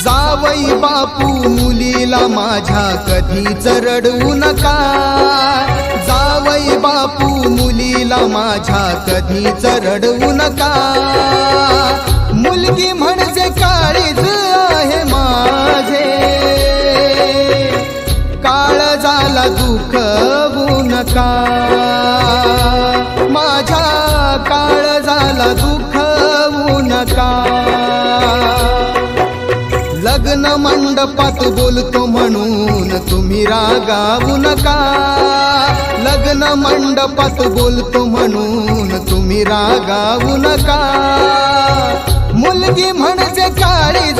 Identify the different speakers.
Speaker 1: जावई बापू मुलीला माझ्या कधीच रडवू नका, जावई बापू मुलीला माझ्या कधीच रडवू नका। मुलगी म्हणजे काळीज आहे माझे, काळजाला दुखवू नका, माझ्या काळजाला दुखवू नका। लग्न मंडपात बोलतो म्हणून तुम्ही रागावू नका, लग्न मंडपात बोलतो म्हणून तुम्ही रागावू नका। मुलगी म्हणजे काळीज